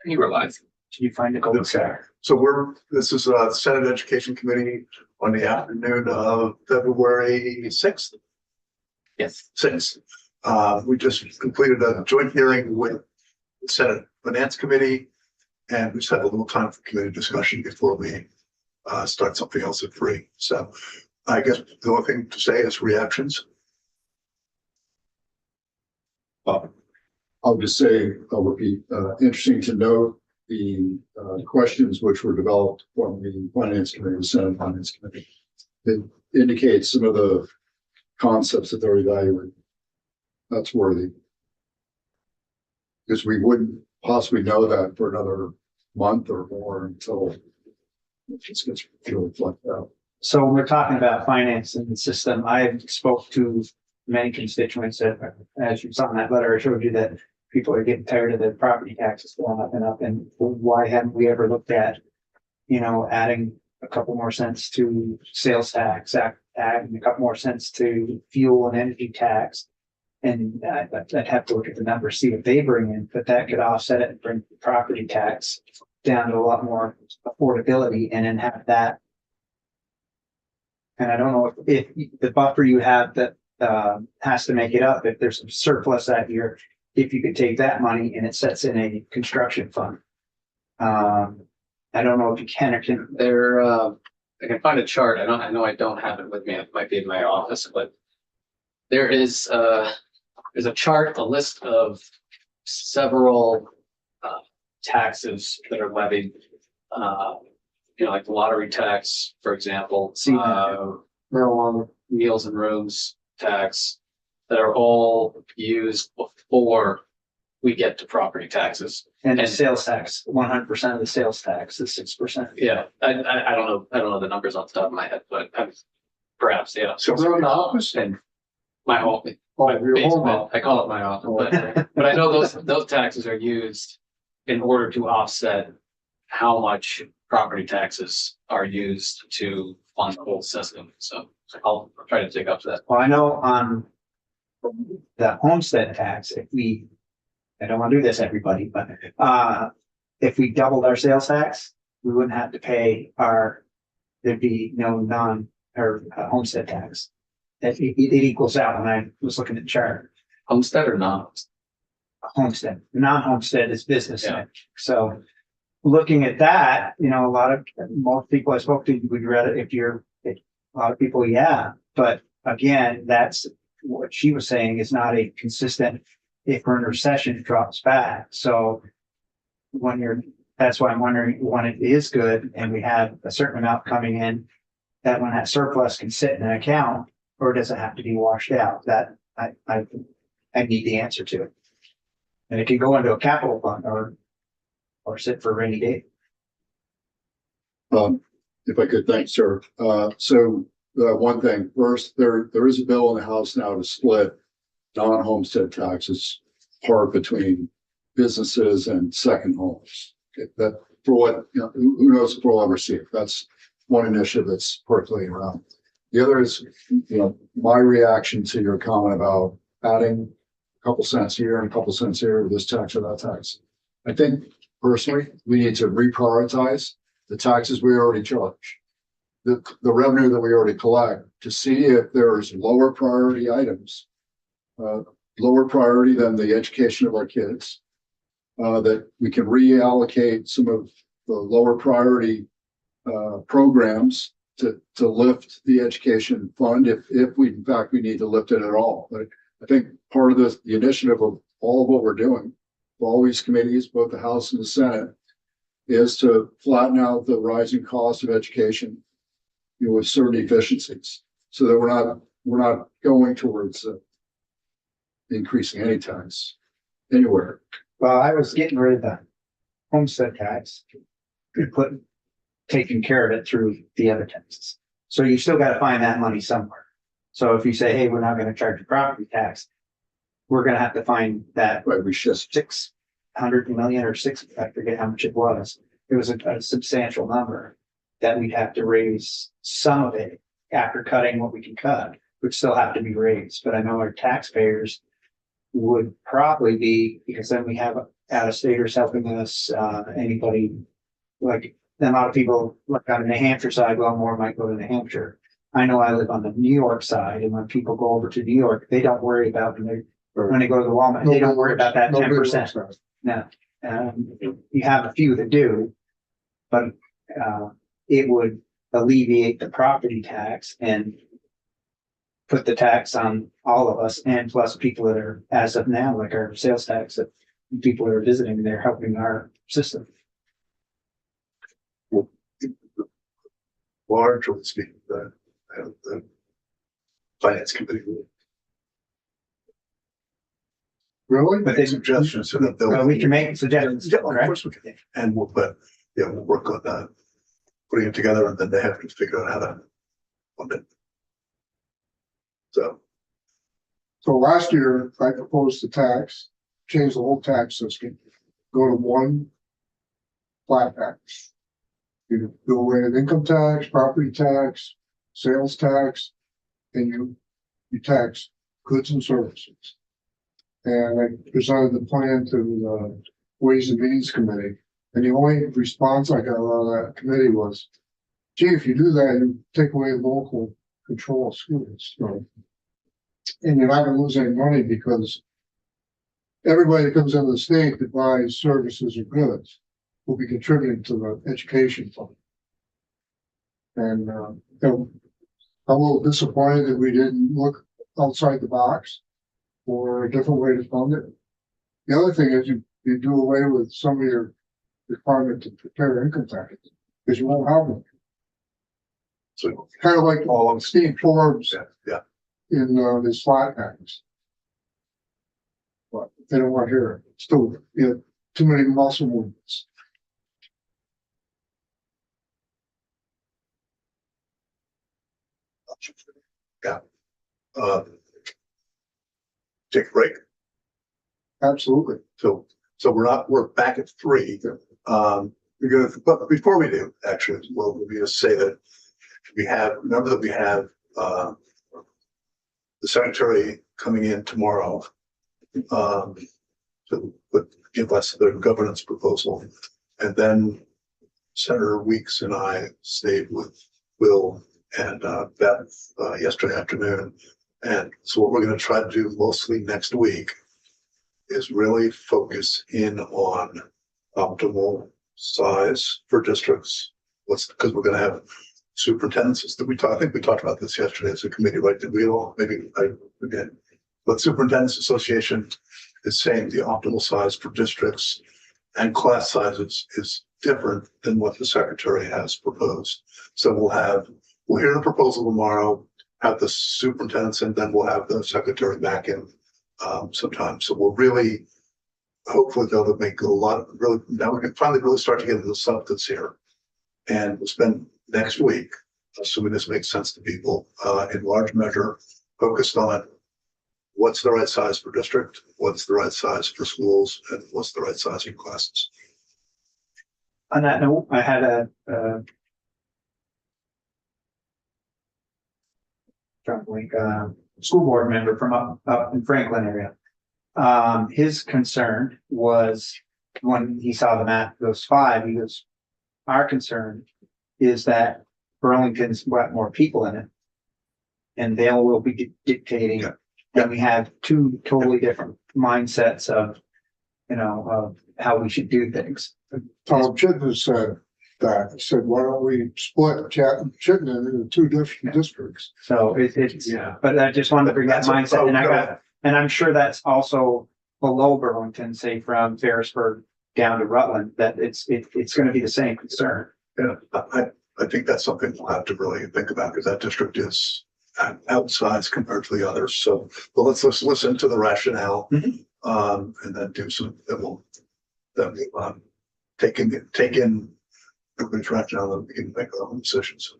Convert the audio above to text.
You realize. Can you find the gold star? So this is the Senate Education Committee on the afternoon of February 6th. Yes. 6th. We just completed a joint hearing with the Senate Finance Committee, and we just had a little time for committee discussion before we start something else at 3. So I guess the only thing to say is reactions. I'll just say, it would be interesting to note the questions which were developed from the Finance Committee, the Senate Finance Committee. It indicates some of the concepts that they're evaluating. That's worthy. Because we wouldn't possibly know that for another month or more until it just gets really flushed out. So when we're talking about finance and the system, I spoke to many constituents that, as you saw in that letter, I showed you that people are getting tired of the property taxes going up and up. And why haven't we ever looked at, adding a couple more cents to sales tax, adding a couple more cents to fuel and energy tax? And I'd have to look at the numbers, see what they bring in, but that could offset it and bring the property tax down to a lot more affordability and then have that. And I don't know if the buffer you have that has to make it up, if there's some surplus out here, if you could take that money and it sets in a construction fund. I don't know if you can or can. I can find a chart. I know I don't have it with me. It might be in my office, but there's a chart, a list of several taxes that are levied. Like the lottery tax, for example, marijuana, meals and rooms tax, that are all used before we get to property taxes. And the sales tax, 100% of the sales tax is 6%. Yeah, I don't know. I don't know the numbers off the top of my head, but perhaps, yeah. So we're in the office. And my office, your home basement, office. I call it my office, but I know those taxes are used in order to offset how much property taxes are used to fund the whole system. So I'll try to dig up that. Well, I know on the homestead tax, I don't want to do this, everybody, but if we doubled our sales tax, we wouldn't have to pay there'd be no homestead tax. It equals out when I was looking at the chart. Homestead or not? Homestead, non-homestead is business. Yeah. So looking at that, most people I spoke to would rather, a lot of people, yeah. But again, that's what she was saying is not a consistent, if we're in a recession, it drops back. So that's why I'm wondering when it is good and we have a certain amount coming in, that when that surplus can sit in an account, or does it have to be washed out? That I need the answer to it. And it can go into a capital fund or sit for a rainy day. If I could, thanks, sir. One thing first, there is a bill in the House now to split non-homestead taxes part between businesses and second homes. That for what, who knows if we'll ever see it. That's one initiative that's percolating around. The other is, my reaction to your comment about adding a couple cents here and a couple cents here with this tax or that tax. I think personally, we need to reprioritize the taxes we already charge, the revenue that we already collect, to see if there's lower priority items, lower priority than the education of our kids, that we can reallocate some of the lower priority programs to lift the education fund if we in fact we need to lift it at all. But I think part of the initiative of all of what we're doing, all these committees, both the House and the Senate, is to flatten out the rising cost of education, with certain efficiencies, so that we're not going towards increasing any tax anywhere. Well, I was getting rid of the homestead tax, taking care of it through the other taxes. So you still got to find that money somewhere. So if you say, hey, we're not going to charge a property tax, we're going to have to find that. Right, we should. 600 million or I forget how much it was. It was a substantial number that we'd have to raise. Some of it after cutting what we can cut would still have to be raised. But I know our taxpayers would probably be, because then we have out-of-staters helping us, anybody, like, a lot of people, like on the New Hampshire side, well, more might go to New Hampshire. I know I live on the New York side, and when people go over to New York, they don't worry about, when they go to the Walmart, they don't worry about that 10%. No, you have a few that do, but, it would alleviate the property tax and put the tax on all of us, and plus people that are, as of now, like our sales tax, that people that are visiting, they're helping our system. Largely speaking, the finance committee will Really? But they, make suggestions so that they'll. we can make suggestions, Yeah, of correct? course we can. And we'll, but, yeah, we'll work on that, putting it together, and then they have to figure out how to fund it. So, So last year, I proposed the tax, change the whole tax system, go to one flat tax. You do away with income tax, property tax, sales tax, and you tax goods and services. And I presented the plan to the Ways and Means Committee, and the only response I got out of that committee was, gee, if you do that, you take away local control of schools. So, and you're not gonna lose any money because everybody that comes into the state that buys services or goods will be contributing to the education fund. And, I'm a little disappointed that we didn't look outside the box for a different way to fund it. The other thing is you do away with some of your requirement to prepare income tax, because you won't have them. so, Kind of like all of Steve Forbes yeah, in his flat tax. But they don't want to hear it. Still, you know, too many muscle movements. yeah. Take a break. Absolutely. So we're back at 3. We're gonna, but before we do, actually, well, we just say that remember that we have, the secretary coming in tomorrow, to give us the governance proposal. And then Senator Weeks and I stayed with Will and, Beth, yesterday afternoon. And so what we're gonna try to do mostly next week is really focus in on optimal size for districts. Because we're gonna have superintendents that I think we talked about this yesterday as a committee, right? Did we all? Maybe I forget. But Superintendents Association is saying the optimal size for districts and class sizes is different than what the secretary has proposed. So we'll hear the proposal tomorrow, have the superintendents, and then we'll have the secretary back in sometime. So we'll really, hopefully they'll make a lot of really, now we can finally really start to get into the substance here. And we'll spend next week, assuming this makes sense to people, in large measure focused on what's the right size for district, what's the right size for schools, and what's the right size for classes. On that note, I had a school board member from up in Franklin area. His concern was when he saw the map, those 5, he goes, our concern is that Burlington's got more people in it. And they will be dictating, Yeah. and we have 2 totally different mindsets of, of how we should do things. Tom Chittenden said that. He said, why don't we split Chittenden into 2 different districts? So it's, but I just wanted to bring that That's mindset, and I'm sure that's also below Burlington, say from Ferrisburg down to Rutland, that it's gonna be the same concern. Yeah, I think that's something we'll have to really think about, because that district is outsized compared to the others. So, well, let's listen to the rationale, Mhm. And then do some, then we'll take in everybody's rationale, and we can make our own decisions.